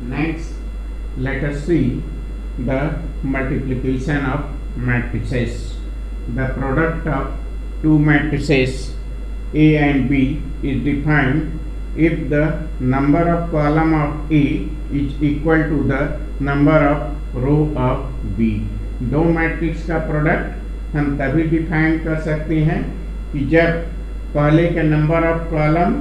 Next, let us see the multiplication of matrices. The product of two matrices A and B is defined if the number of column of A is equal to the number of row of B. दो matrix का product हम तभी define कर सकते हैं कि जब पहले के number of column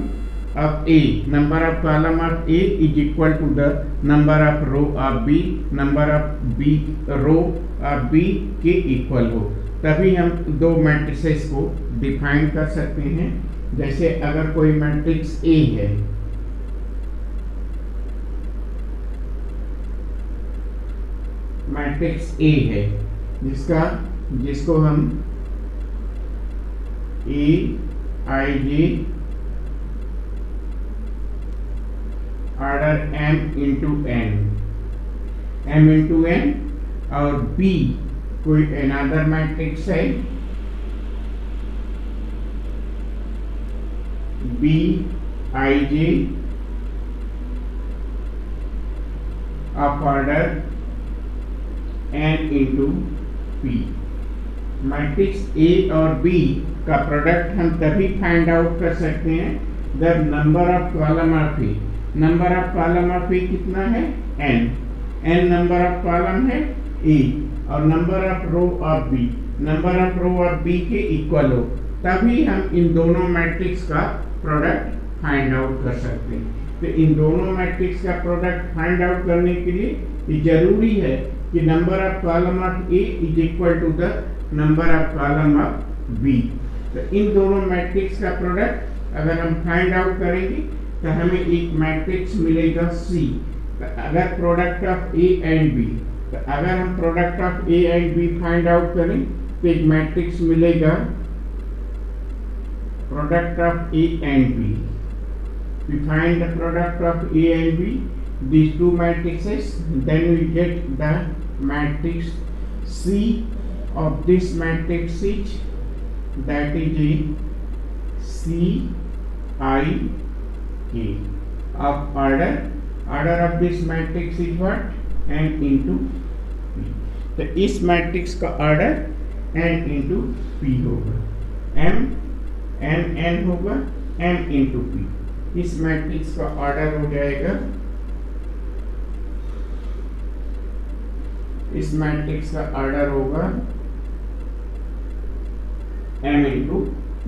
of A, number of column of A is equal to the number of row of B, number of B row of B के इक्वल हो, तभी हम दो मैट्रिसेस को डिफाइन कर सकते हैं। जैसे अगर कोई मैट्रिक्स A है, मैट्रिक्स A है जिसको हम A I J order m into n और B कोई अनदर मैट्रिक्स है B I J of order n into P। Matrix A और B का प्रोडक्ट हम तभी फाइंड आउट कर सकते हैं जब number of column of A, number of column of A कितना है n नंबर ऑफ कॉलम है ए और number of row of B, number of row of B के इक्वल हो, तभी हम इन दोनों मैट्रिक्स का प्रोडक्ट फाइंड आउट कर सकते हैं। तो इन दोनों मैट्रिक्स का प्रोडक्ट फाइंड आउट करने के लिए ये जरूरी है कि number of column of A is equal to the number of column of B. तो इन दोनों मैट्रिक्स का प्रोडक्ट अगर हम फाइंड आउट करेंगे तो हमें एक मैट्रिक्स मिलेगा C। तो अगर product of A and B, तो अगर हम product of A and B find out करें तो एक मैट्रिक्स मिलेगा product of A and B। We find the product of A and B, these two matrices, then we get the matrix C of this matrix is, that is a C I K of order of this matrix is what n into p। तो इस matrix का order n into p होगा, n होगा m into p। इस matrix का order हो जाएगा, इस मैट्रिक्स का ऑर्डर होगा m into p।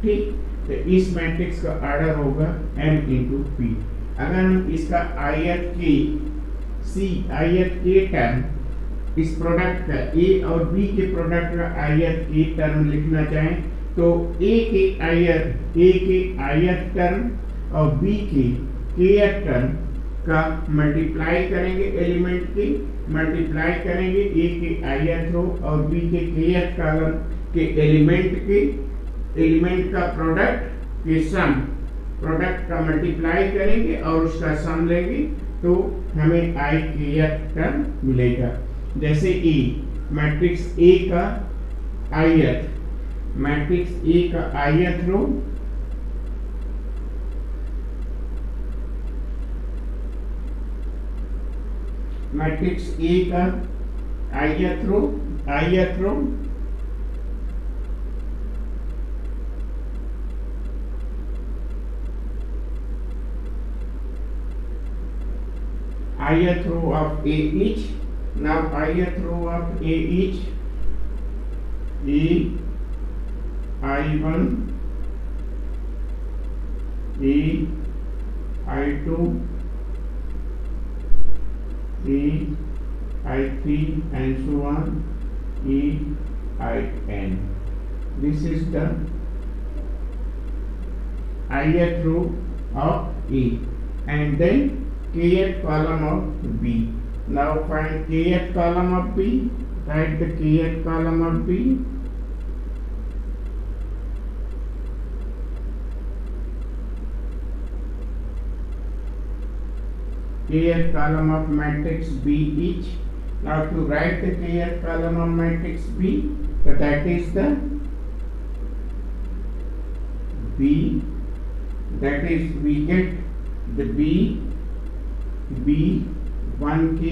ठीक, तो इस मैट्रिक्स का ऑर्डर होगा m इंटू पी। अगर हम इसका आयत के टर्म इस प्रोडक्ट का A और B के प्रोडक्ट का आयत के टर्म लिखना चाहें तो A के आयत टर्म और B के kth टर्म का मल्टीप्लाई करेंगे, एलिमेंट की मल्टीप्लाई करेंगे A के आयत रो और B के kth कॉलम के एलिमेंट का प्रोडक्ट के सम, प्रोडक्ट का मल्टीप्लाई करेंगे और उसका सम लेंगे तो हमें I kth टर्म मिलेगा। जैसे A मैट्रिक्स A का आयत, मैट्रिक्स A का आयत रो मैट्रिक्स A का आयत रो ith row of A each. Now ith row of A each A I1, A I2, A I3 and so on, A In. This is the ith row of A and then kth column of B. Now find kth column of B. Write the kth column of B. Kth column of matrix B each. Now to write the kth column of matrix B, so that is the B. That is we get the B B1K,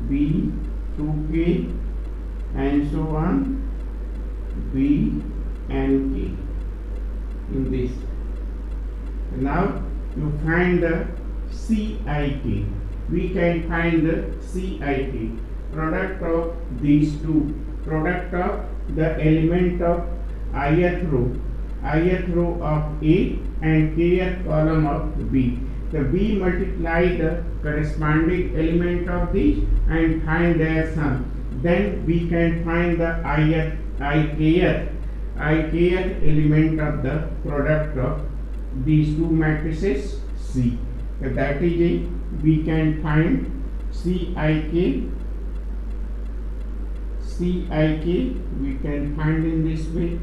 B2K, and so on, B and K in this. Now you find the CIK. We can find the CIK, product of these two, product of the element of ith row of A and kth column of B. The B multiply the corresponding element of these and find their sum. Then we can find the ikth element of the product of these two matrices C. So that is it. We can find CIK. We can find in this way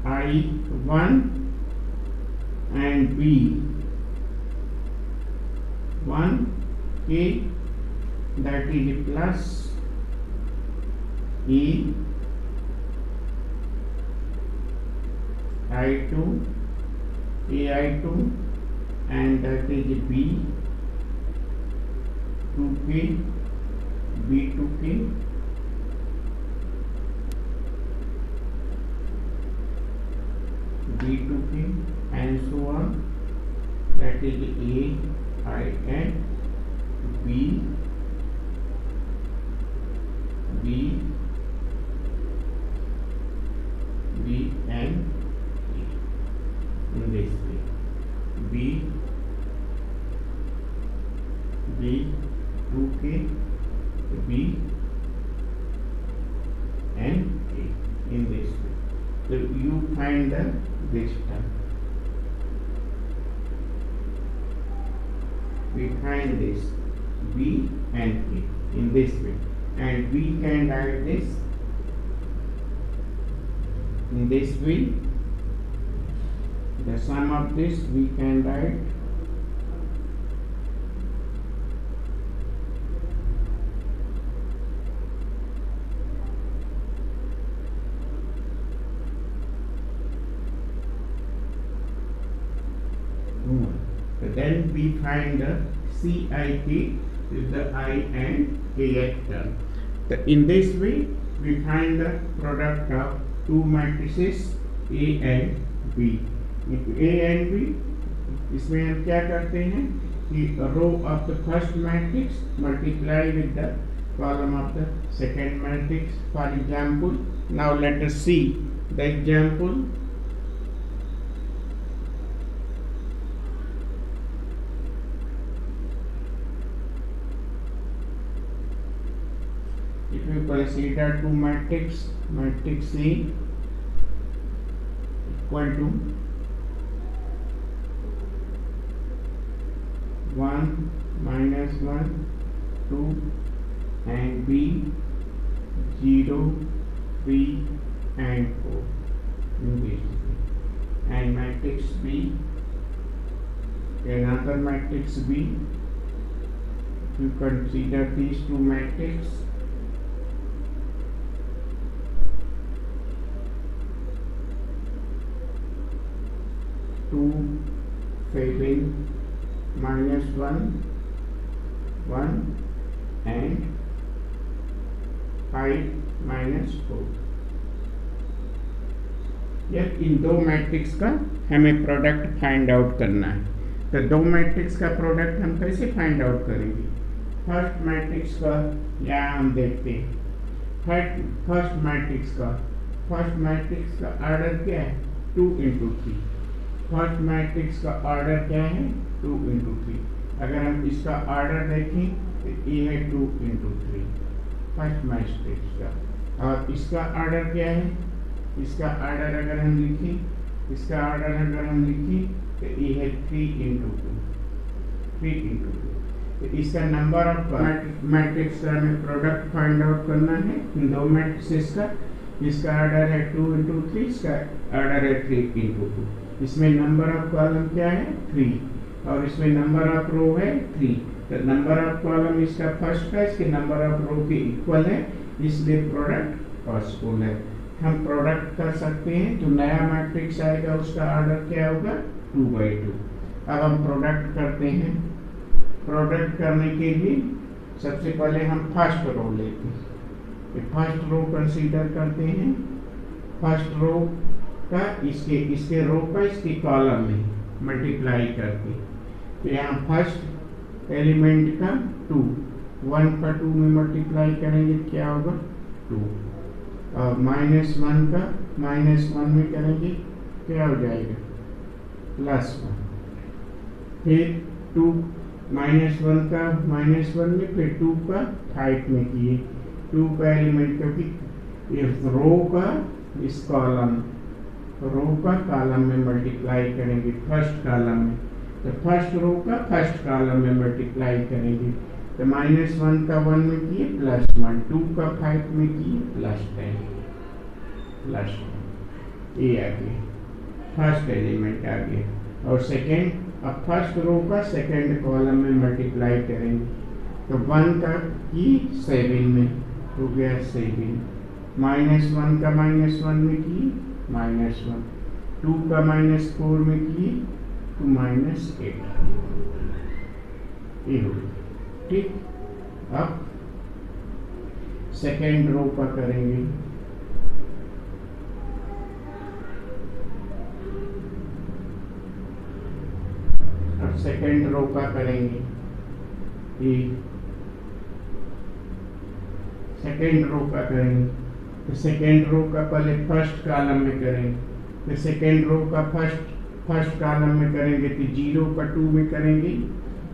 I1 and B1K, that is plus AI2, and that is B2K, and so on, that is AI and B and A in this way. B2K, B and A in this way. So you find this term. We find this B and A in this way, and we can write this in this way. The sum of this we can write then we find the CIK is the I and kth term. In this way we find the product of two matrices A and B. A and B, इसमें हम क्या करते हैं कि row of the first matrix multiply with the column of the second matrix. For example, now let us see the example. If you consider two matrix A equal to 1 minus 1 2 and B 0 3 and 4 in this, and matrix B, another matrix B. If you consider these two matrices, 2 7 minus 1 1 and 5 minus 4. यह इन दो matrix का हमें product find out करना है. तो दो matrix का product हम कैसे फाइंड आउट करेंगे? फर्स्ट मैट्रिक्स का यहाँ हम देखते हैं. फर्स्ट मैट्रिक्स का ऑर्डर क्या है? 2 into 3. फर्स्ट मैट्रिक्स का ऑर्डर क्या है? 2 into 3. अगर हम इसका ऑर्डर देखें तो ये है 2 into 3 फर्स्ट मैट्रिक्स का. और इसका ऑर्डर क्या है? इसका ऑर्डर अगर हम लिखें तो ये है 3 into 2. तो इसका नंबर ऑफ मैट्रिक्स का हमें प्रोडक्ट फाइंड आउट करना है इन दो मैट्रिक्स का. इसका ऑर्डर है 2 into 3, इसका ऑर्डर है 3 into 2. इसमें नंबर ऑफ कॉलम क्या है? 3, और इसमें नंबर ऑफ रो है 3. तो नंबर ऑफ कॉलम इसका फर्स्ट का इसके नंबर ऑफ रो के इक्वल है, इसलिए प्रोडक्ट पॉसिबल है. हम प्रोडक्ट कर सकते हैं. जो नया मैट्रिक्स आएगा उसका ऑर्डर क्या होगा? 2/2. अब हम प्रोडक्ट करते हैं। प्रोडक्ट करने के लिए सबसे पहले हम फर्स्ट रो लेते हैं। फर्स्ट रो कंसीडर करते हैं। फर्स्ट रो का इसके रो का इसके कॉलम में मल्टीप्लाई करते हैं। तो यहाँ फर्स्ट एलिमेंट का 2, 1 का 2 में मल्टीप्लाई करेंगे क्या होगा 2, और -1 का -1 में करेंगे क्या हो जाएगा +1। फिर 2 -1 का -1 में, फिर 2 का 5 में किए, 2 का एलिमेंट क्योंकि इस रो का इस कॉलम रो का कॉलम में मल्टीप्लाई करेंगे फर्स्ट कॉलम में। तो फर्स्ट रो का फर्स्ट कॉलम में मल्टीप्लाई करेंगे। तो -1 का 1 में किए +1, 2 का 5 में किए +10 ये आ गया फर्स्ट एलिमेंट आ गया। और सेकेंड, अब फर्स्ट रो का सेकेंड कॉलम में मल्टीप्लाई करेंगे। तो 1 का की 7 में हो गया 7, -1 का -1 में की -1, 2 का -4 में किए तो -8 ये हो गया। ठीक, अब सेकेंड रो का करेंगे। अब सेकेंड रो का करेंगे, ये सेकेंड रो का करेंगे। तो सेकेंड रो का पहले फर्स्ट कॉलम में करेंगे। तो सेकेंड रो का फर्स्ट कॉलम में करेंगे तो 0 का 2 में करेंगे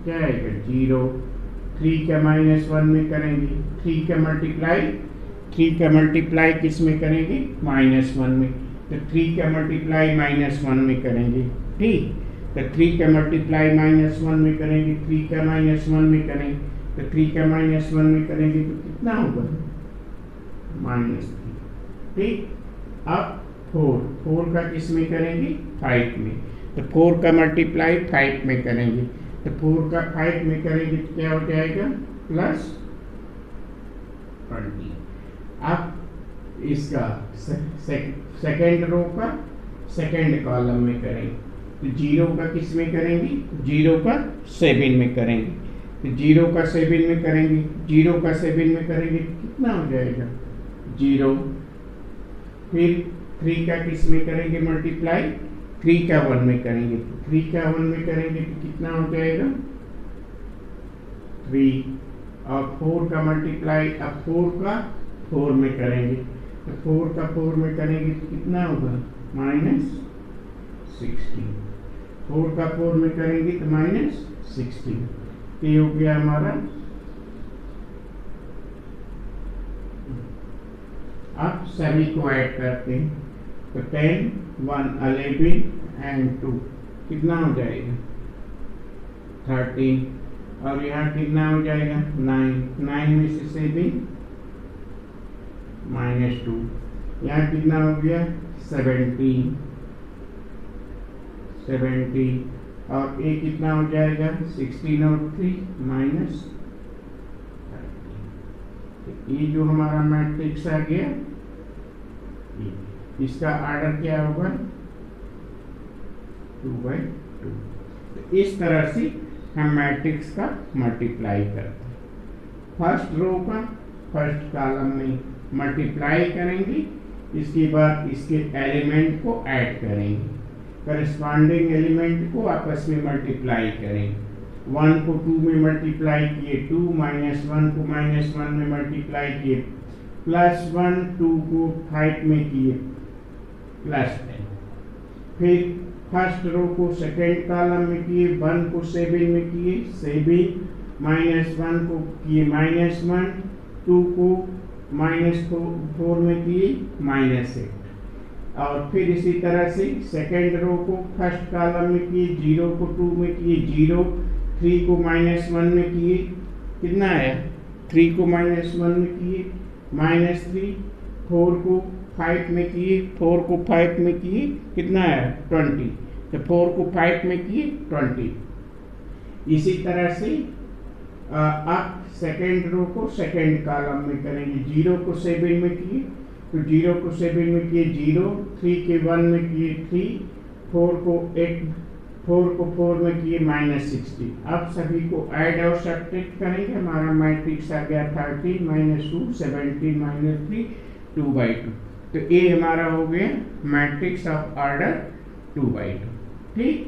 क्या आएगा 0, 3 का -1 में करेंगे, 3 का मल्टीप्लाई किस में करेंगे -1 में। तो 3 का मल्टीप्लाई -1 में करेंगे। ठीक, तो 3 का मल्टीप्लाई -1 में करेंगे, 3 का -1 में करेंगे। तो 3 का -1 में करेंगे तो कितना होगा -3। ठीक, अब 4 का किस में करेंगे 5 में। तो 4 का मल्टीप्लाई 5 में करेंगे। तो 4 का 5 में करेंगे तो क्या हो जाएगा +20। अब इसका सेकेंड रो का सेकेंड कॉलम में करेंगे। तो 0 का किस में करेंगे 0 का 7 में करेंगे। तो 0 का 7 में करेंगे, 0 का 7 में करेंगे कितना हो जाएगा 0। फिर 3 का किस में करेंगे मल्टीप्लाई 3 का 1 में करेंगे। तो 3 का 1 में करेंगे तो कितना हो जाएगा 3, और 4 का मल्टीप्लाई अब 4 का 4 में करेंगे। तो 4 का 4 में करेंगे तो कितना होगा -16, 4 का 4 में करेंगे तो -16। तो ये हो गया हमारा। अब सभी को ऐड करते हैं। तो 10, 1, 11 एंड 2 कितना हो जाएगा 13, और यहाँ कितना हो जाएगा 9 में से 7 -2, यहाँ कितना हो गया 17, और ये कितना हो जाएगा 16 और 3 -13। ये जो हमारा मैट्रिक्स आ गया, इसका ऑर्डर क्या होगा 2/2। तो इस तरह से हम मैट्रिक्स का मल्टीप्लाई करते हैं। फर्स्ट रो का फर्स्ट कॉलम में मल्टीप्लाई करेंगे, इसके बाद इसके एलिमेंट को ऐड करेंगे, करस्पॉन्डिंग एलिमेंट को आपस में मल्टीप्लाई करेंगे। 1 को 2 में मल्टीप्लाई किए 2, -1 को -1 में मल्टीप्लाई किए +1, 2 को 5 में किए +10। फिर फर्स्ट रो को सेकेंड कॉलम में किए, 1 को 7 में किए 7, -1 को किए -1, 2 को -4 में किए -8। और फिर इसी तरह से सेकेंड रो को फर्स्ट कॉलम में किए, 0 को 2 में किए 0, 3 को -1 में किए कितना आया 3 को -1 में किए -3, 4 को 5 में किए 4 को 5 में किए कितना आया 20। तो 4 को 5 में किए 20। इसी तरह से अब सेकेंड रो को सेकेंड कॉलम में करेंगे। 0 को 7 में किए तो 0 को 7 में किए 0, 3 के 1 में किए 3, 4 को 4 को 4 में किए -60। अब सभी को ऐड और सब्ट्रैक्ट करेंगे। हमारा मैट्रिक्स आ गया 13 - 2 17 - 3 2/2। तो ये हमारा हो गया मैट्रिक्स ऑफ ऑर्डर 2/2। ठीक,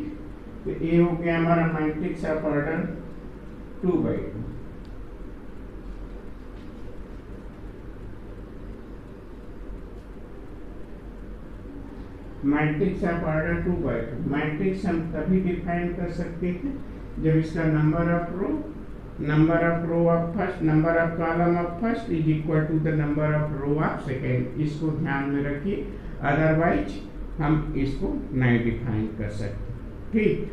तो ये हो गया हमारा matrix of order 2/2। Matrix of order 2/2। Matrix हम तभी डिफाइन कर सकते हैं जब इसका number of row of first, number of column of first is equal to the number of row of second. इसको ध्यान में रखिए, अदरवाइज हम इसको नहीं डिफाइन कर सकते। ठीक,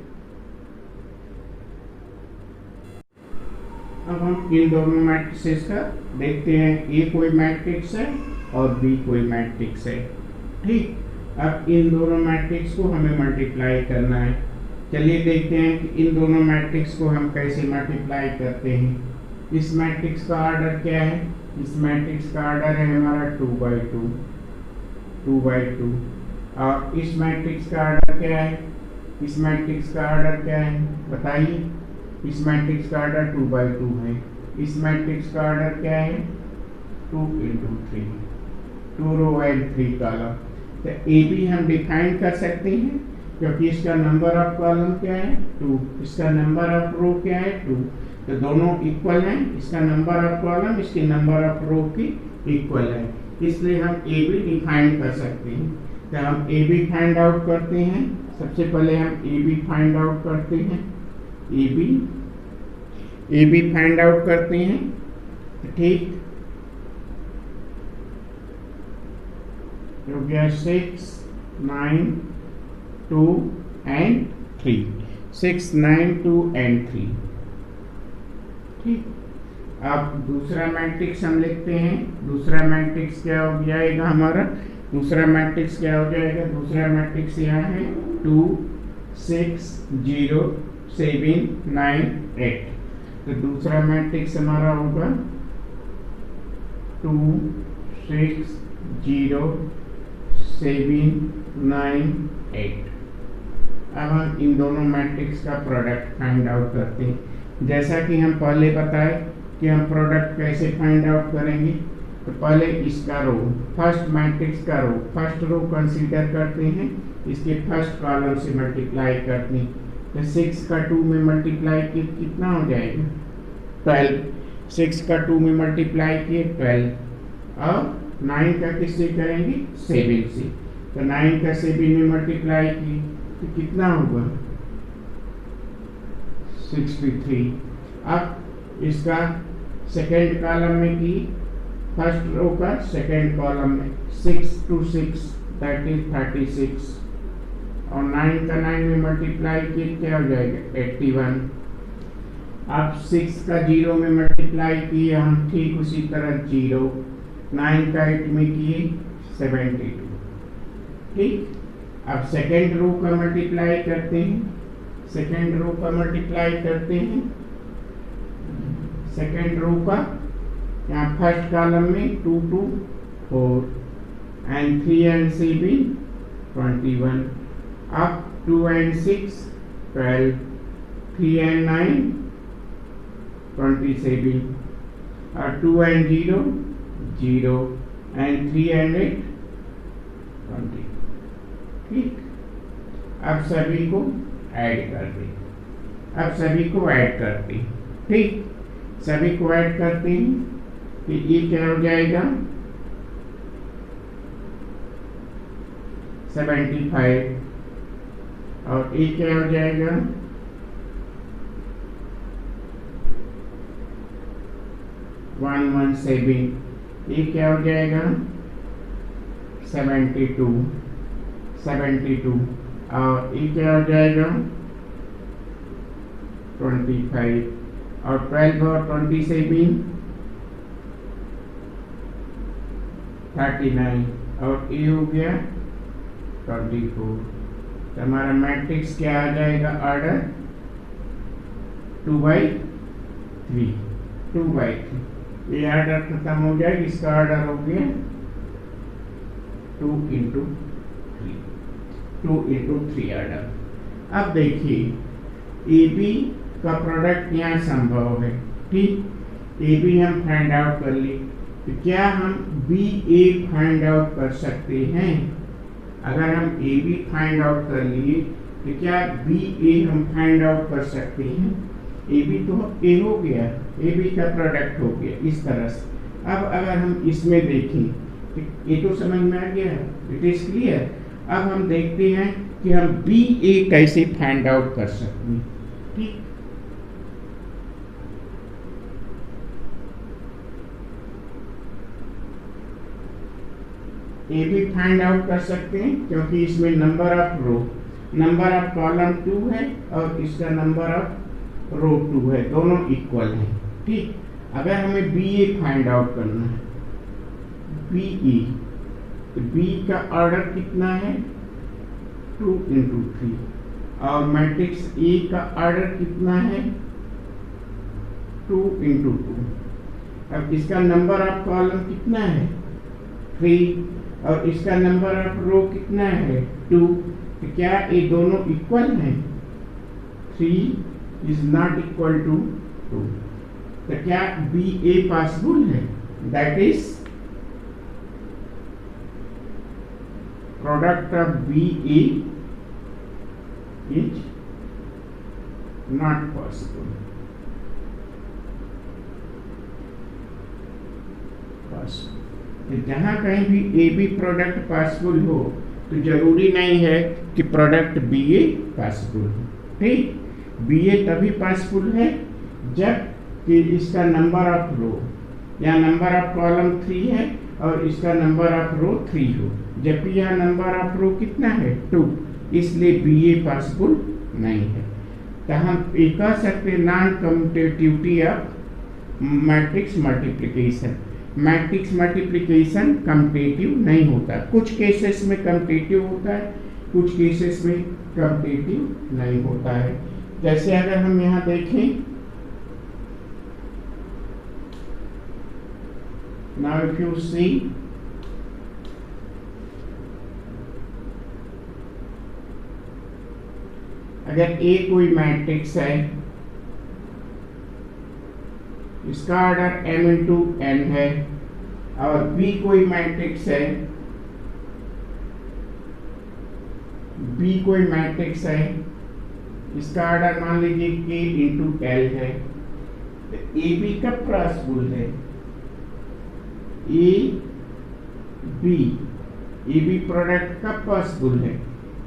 अब हम इन दोनों मैट्रिक्स का देखते हैं। ए कोई मैट्रिक्स है और बी कोई मैट्रिक्स है। ठीक, अब इन दोनों मैट्रिक्स को हमें मल्टीप्लाई करना है। चलिए देखते हैं कि इन दोनों मैट्रिक्स को हम कैसे मल्टीप्लाई करते हैं। इस मैट्रिक्स का ऑर्डर क्या है? इस मैट्रिक्स का ऑर्डर है हमारा 2/2 2/2। और इस मैट्रिक्स का ऑर्डर क्या है? इस मैट्रिक्स का ऑर्डर क्या है बताइए? इस मैट्रिक्स का ऑर्डर 2/2 है। इस मैट्रिक्स का ऑर्डर क्या है? 2 × 3, 2 रो एंड 3 कॉलम। तो ए बी हम डिफाइन कर सकते हैं क्योंकि इसका नंबर ऑफ कॉलम क्या है? 2। इसका नंबर ऑफ रो क्या है? 2। तो दोनों इक्वल हैं। इसका नंबर ऑफ कॉलम इसके नंबर ऑफ रो की इक्वल है, इसलिए हम ए बी डिफाइन कर सकते हैं। तो हम ए बी फाइंड आउट करते हैं। सबसे पहले हम ए बी फाइंड आउट करते हैं। ए बी फाइंड आउट करते हैं। ठीक, हो गया 6 9 2 and 3। 6 9 2 and 3। ठीक, अब दूसरा मैट्रिक्स हम लिखते हैं। दूसरा मैट्रिक्स क्या हो जाएगा हमारा? दूसरा मैट्रिक्स क्या हो जाएगा? दूसरा मैट्रिक्स यहाँ है 2 6 0 7 9 8। तो दूसरा मैट्रिक्स हमारा होगा 2 6 0 7 9 8। अब हम इन दोनों मैट्रिक्स का प्रोडक्ट फाइंड आउट करते हैं। जैसा कि हम पहले बताए कि हम प्रोडक्ट कैसे फाइंड आउट करेंगे। तो पहले इसका रो, फर्स्ट मैट्रिक्स का रो, फर्स्ट रो कंसीडर करते हैं, इसके फर्स्ट कॉलम से मल्टीप्लाई करते हैं। तो 6 का 2 में मल्टीप्लाई किए कितना हो जाएगा? 12। 6 का 2 में मल्टीप्लाई किए 12। और 9 का किससे करेंगे? 7 से। तो 9 का 7 में मल्टीप्लाई किए तो कितना होगा? 63। अब इसका सेकेंड कॉलम में की, फर्स्ट रो का सेकेंड कॉलम में 6 × 6 दैट इज 36। और 9 का 9 में मल्टीप्लाई किए क्या हो जाएगा? 81। अब 6 का 0 में मल्टीप्लाई किए हम, ठीक उसी तरह 0। 9 का 8 में किए 72। ठीक, अब सेकेंड रो का मल्टीप्लाई करते हैं। सेकेंड रो का मल्टीप्लाई करते हैं। सेकेंड रो का यहाँ फर्स्ट कॉलम में 2 2 4 and 3 and 7 21। अब 2 and 6 12, 3 and 9 27। और 2 and 0 0 and 3 and 8 20। ठीक, अब सभी को ऐड कर दें। अब सभी को ऐड करते हैं। ठीक, सभी को ऐड करते हैं कि ये क्या हो जाएगा? 75। और ये क्या हो जाएगा? 117। ये क्या हो जाएगा? 72। और ये क्या हो जाएगा? 25। और 12 और 27 39। और ये हो गया 24। तो हमारा मैट्रिक्स क्या आ जाएगा? ऑर्डर 2/3। 2/3। ये ऑर्डर खत्म हो जाएगा। इसका ऑर्डर हो गया 2 × 3 ऑर्डर। अब देखिए ए बी का प्रोडक्ट यहाँ संभव है, ठीक। ए बी हम फाइंड आउट कर लिए, तो क्या हम बी ए फाइंड आउट कर सकते हैं? अगर हम ए बी फाइंड आउट कर लिए तो क्या बी ए हम फाइंड आउट कर सकते हैं? ए बी तो ए हो गया, ए बी का प्रोडक्ट हो गया इस तरह से। अब अगर हम इसमें देखें तो ये तो समझ में आ गया, इट इज क्लियर। अब हम देखते हैं कि हम बी ए कैसे फाइंड आउट कर सकते हैं, ठीक। ए भी फाइंड आउट कर सकते हैं क्योंकि इसमें number of row, number of column 2 है और इसका नंबर ऑफ रो 2 है, दोनों इक्वल हैं, ठीक। अगर हमें बी ए फाइंड आउट करना है, बी ए, तो बी का ऑर्डर कितना है? 2 into 3, और मैट्रिक्स ए का ऑर्डर कितना है? 2 into 2। अब इसका नंबर ऑफ कॉलम कितना है? 3, और इसका नंबर ऑफ रो कितना है? 2। तो क्या ये दोनों इक्वल हैं? 3 इज नॉट इक्वल टू 2। तो क्या बी ए पॉसिबल है? That is product of B A is not possible. जहां कहीं भी ए बी प्रोडक्ट पॉसिबल हो तो जरूरी नहीं है कि प्रोडक्ट बी ए पॉसिबल हो, ठीक। बी ए तभी पॉसिबल है जब कि इसका नंबर ऑफ रो या नंबर ऑफ कॉलम 3 है और इसका नंबर ऑफ रो 3 हो, जबकि यह नंबर ऑफ रो कितना है? 2, इसलिए बी ए पॉसिबल नहीं है। तो हम ये कह सकते non commutativity of matrix multiplication. Matrix multiplication commutative नहीं होता, कुछ केसेस में कम्यूटेटिव होता है, कुछ केसेस में कम्यूटेटिव नहीं होता है। जैसे अगर हम यहाँ देखें, now if you see, अगर ए कोई मैट्रिक्स है, इसका ऑर्डर m इंटू n है, और बी कोई मैट्रिक्स है, बी कोई मैट्रिक्स है, इसका ऑर्डर मान लीजिए k इंटू l है, तो ए बी कब पॉसिबल है? ए बी प्रोडक्ट कब पॉसिबल है?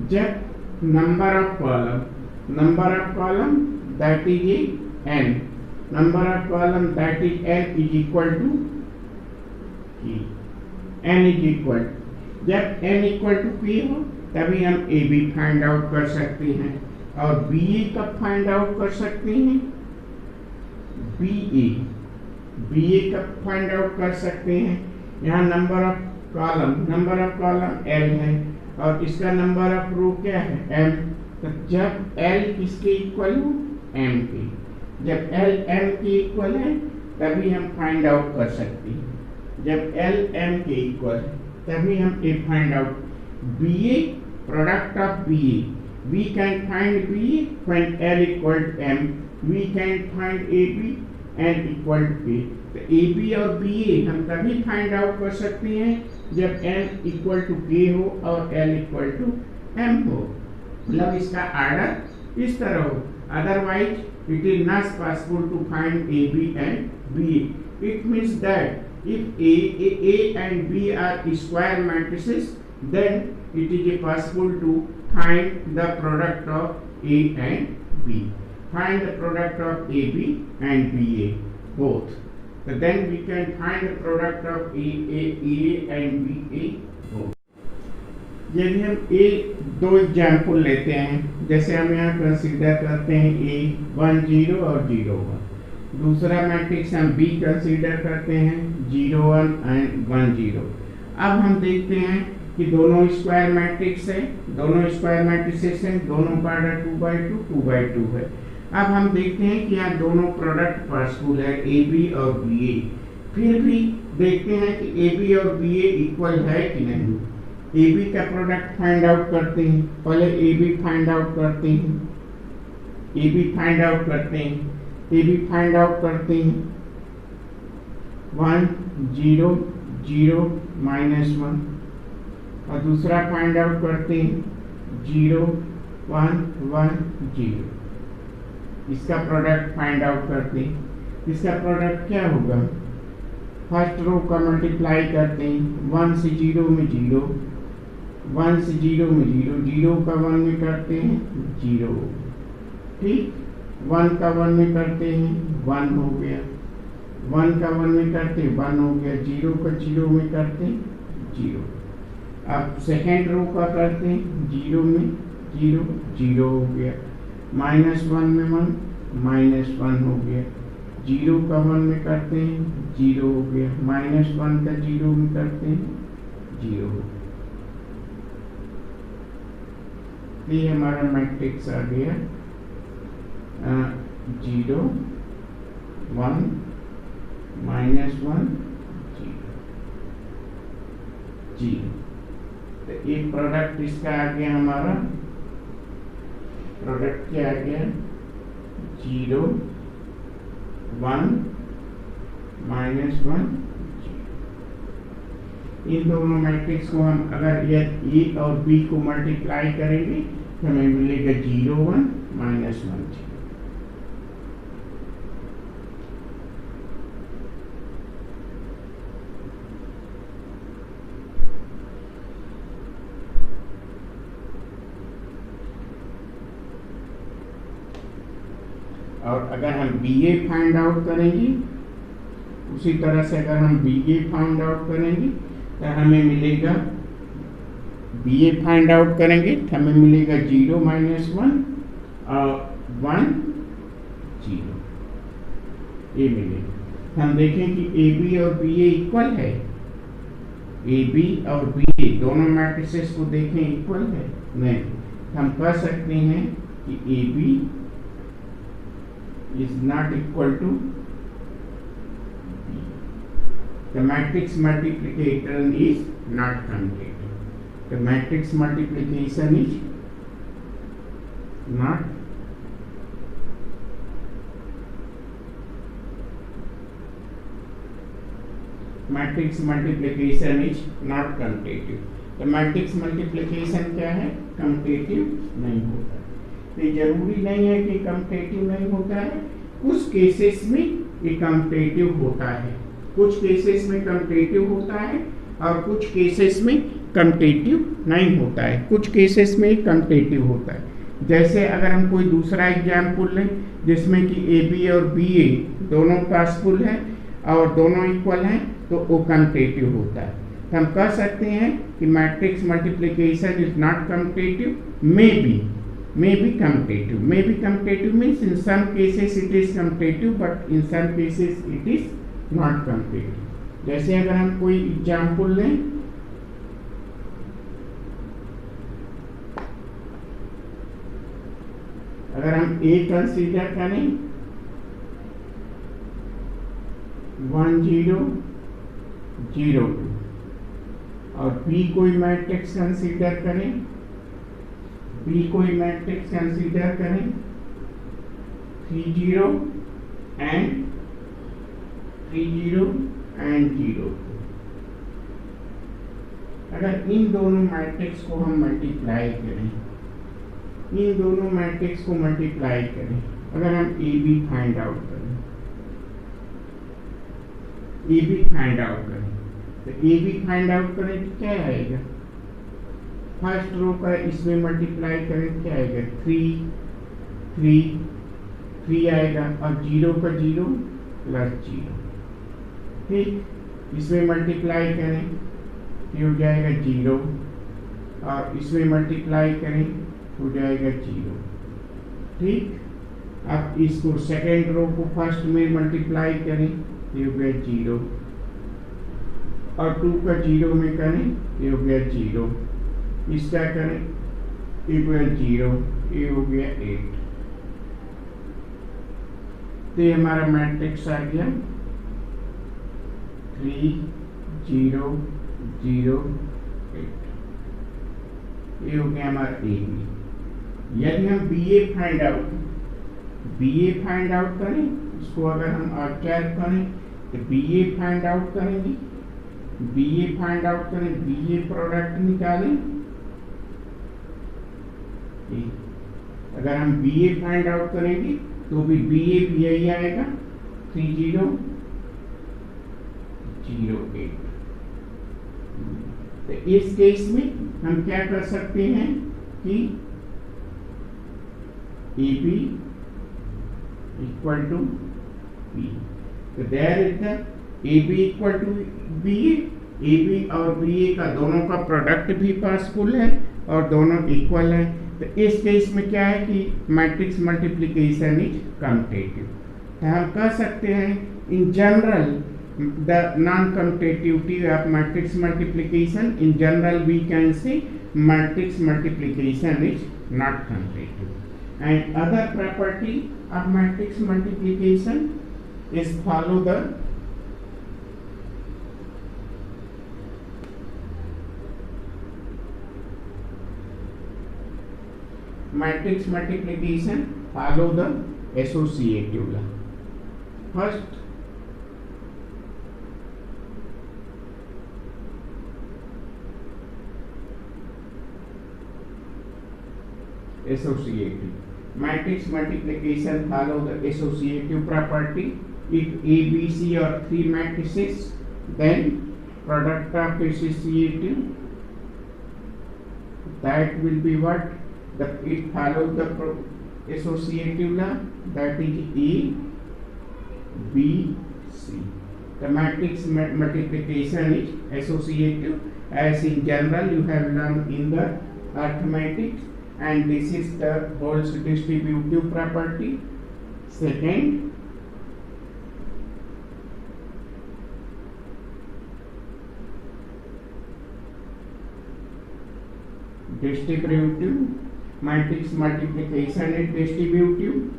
जब number of column that is n, number of column that is n is equal to k, n is equal, जब n इक्वल टू k हो तभी हम ए बी फाइंड आउट कर सकते हैं। और बी ए कब फाइंड आउट कर सकते हैं? बी ए कब फाइंड आउट कर सकते हैं? यहाँ नंबर ऑफ कॉलम l है और इसका नंबर ऑफ रो क्या है? m। तो जब l किसके इक्वल हो? m के। जब l m के इक्वल है तभी हम फाइंड आउट कर सकते हैं। जब l m के इक्वल है तभी हम A find out. B A product of B A, we can find b when l equal to m, we can find ab n equal to k। तो ab और ba हम तभी find out कर सकते हैं जब n इक्वल टू k हो और l इक्वल टू m हो, मतलब इसका ऑर्डर इस तरह हो, otherwise it is not possible to find ab and ba। It means that if a and b are square matrices, then it is possible to find the product of A and B. Find the product of AB and BA both. So then we can find the product of A and BA both. यदि हम दो example लेते हैं, जैसे हम यहाँ consider करते हैं A 1 0 और 0 1, दूसरा मैट्रिक्स हम B कंसीडर करते हैं 0 1 and 1 0। अब हम देखते हैं कि दोनों स्क्वायर मैट्रिक्स है, दोनों स्क्वायर मैट्रिसेस हैं, दोनों का ऑर्डर 2/2 है। अब हम देखते हैं कि यहाँ दोनों प्रोडक्ट पॉसिबल है, ए बी और बी ए। फिर भी देखते हैं कि ए बी और बी ए इक्वल है कि नहीं। ए बी का प्रोडक्ट फाइंड आउट करते हैं। पहले ए बी फाइंड आउट करते हैं, ए बी फाइंड आउट करते हैं, ए बी फाइंड आउट करते हैं। 1 0 0 -1 और दूसरा फाइंड आउट करते हैं 0 1 1 0। इसका प्रोडक्ट फाइंड आउट करते हैं। इसका प्रोडक्ट क्या होगा? फर्स्ट रो का मल्टीप्लाई करते हैं। 1 से 0 में 0, 1 से 0 में 0, 0 का 1 में करते हैं 0, ठीक। 1 का 1 में करते हैं 1 हो गया, 1 का 1 में करते 1 हो गया, 0 का 0 में करते 0। अब सेकेंड रो का करते हैं 0 में 0, 0 हो गया, -1 में 1, -1 हो गया, 0 का 1 में करते हैं 0 हो गया, -1 का 0 में करते हैं 0 हो गया। ये हमारा मैट्रिक्स आ गया 0 1 -1 0 0। तो एक प्रोडक्ट इसका आ गया, हमारा प्रोडक्ट क्या आ गया 0 1 -1 0। इन दोनों मैट्रिक्स को हम अगर ए और बी को मल्टीप्लाई करेंगे तो हमें मिलेगा 0 1 -1 0। और अगर हम बी ए फाइंड आउट करेंगे, उसी तरह से अगर हम बी ए फाइंड आउट करेंगे तो हमें मिलेगा, बी ए फाइंड आउट करेंगे तो हमें मिलेगा 0 -1 और 1 0, ये मिलेगा। हम देखें कि ए बी और बी ए इक्वल है, ए बी और बी ए दोनों मैट्रिसेस को देखें इक्वल है नहीं, हम कह सकते हैं कि A B is not equal to B. The matrix multiplication is not completed. The matrix multiplication is not matrix multiplication is not commutative. The matrix multiplication क्या है? commutative नहीं होता। ये जरूरी नहीं है कि कम्पटेटिव नहीं होता है, कुछ केसेस में ये कम्पटेटिव होता है, कुछ केसेस में कम्पटेटिव होता है और कुछ केसेस में कम्पटेटिव नहीं होता है, कुछ केसेस में कम्पटेटिव होता है। जैसे अगर हम कोई दूसरा एग्जाम्पल लें जिसमें कि ए बी और बी ए दोनों पॉसिबल है और दोनों इक्वल हैं तो वो कम्पटेटिव होता है। तो हम कह सकते हैं कि matrix multiplication is not competitive, may be commutative. May be commutative means in some cases it is commutative but in some cases it is not commutative. जैसे अगर हम कोई एग्जाम्पल लें, अगर हम A कंसीडर करें 1 0 0 2 और B कोई मैट्रिक्स कंसीडर करें, बी कोई मैट्रिक्स कंसीडर करें 3 0 एंड 0। अगर इन दोनों मैट्रिक्स को हम मल्टीप्लाई करें, इन दोनों मैट्रिक्स को मल्टीप्लाई करें, अगर हम ए बी फाइंड आउट करें, ए बी फाइंड आउट करें तो ए बी फाइंड आउट करें तो क्या आएगा? फर्स्ट रो का इसमें मल्टीप्लाई करें क्या आएगा? 3 3 3 आएगा और 0 का 0 +0, ठीक। इसमें मल्टीप्लाई करें ये हो जाएगा 0 और इसमें मल्टीप्लाई करें हो जाएगा 0, ठीक। अब इसको सेकेंड रो को फर्स्ट में मल्टीप्लाई करें ये हो गया 0 और 2 का 0 में करें ये हो गया 0, इसका करें इक्वल 0, ये हो गया 8। तो ये हमारा मैट्रिक्स आ गया 3 0 0 8। ये हो गया हमारा ए बी। यदि हम बी ए फाइंड आउट करें, इसको अगर हम ऑब्जर्व करें तो बी ए फाइंड आउट करेंगे, बी ए फाइंड आउट करें, बी ए प्रोडक्ट निकालें। अगर हम बी ए फाइंड आउट करेंगे तो भी बी ए भी यही आएगा 3008। तो इस केस में हम क्या कर सकते हैं कि A B equal to B, तो there is the A B equal to B A B और बी ए का दोनों का प्रोडक्ट भी पॉसिबल है और दोनों इक्वल है। तो इस केस में क्या है कि मैट्रिक्स मल्टीप्लिकेशन इज कम्यूटेटिव। तो हम कह सकते हैं in general the non-commutativity of matrix multiplication, in general we can say matrix multiplication is not commutative. And other property of matrix multiplication is follow the matrix multiplication follow the associative law. First, associative matrix multiplication follow the associative property. If A, B, C are three matrices, then product of associative, that will be what? It follows the associative law, that is A, B, C. The matrix multiplication is associative, as in general you have learned in the arithmetic, and this is the Rolle's distributive property. Second, distributive matrix multiplication is distributive.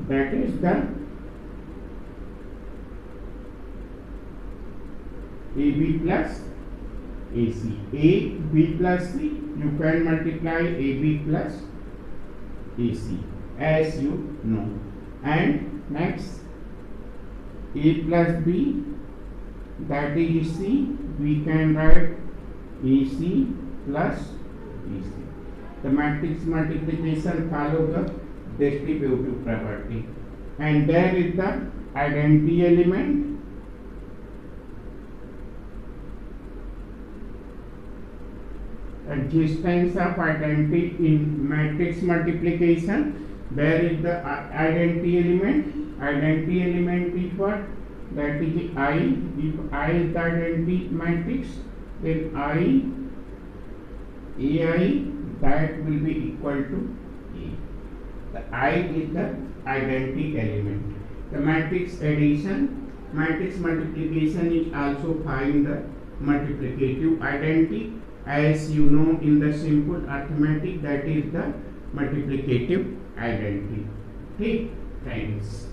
That is the AB plus AC. A, B plus C, you can multiply AB plus AC, as you know. And next, A plus B, that is C, we can write AC plus AC. The matrix multiplication follow the distributive property. And there is the identity element. Existence of identity in matrix multiplication. There is the identity element. Identity element is what? That is I. If I is the identity matrix, then I, AI, that will be equal to A. The I is the identity element. The matrix addition, matrix multiplication is also find the multiplicative identity. As you know in the simple arithmetic, that is the multiplicative identity. Okay, thanks.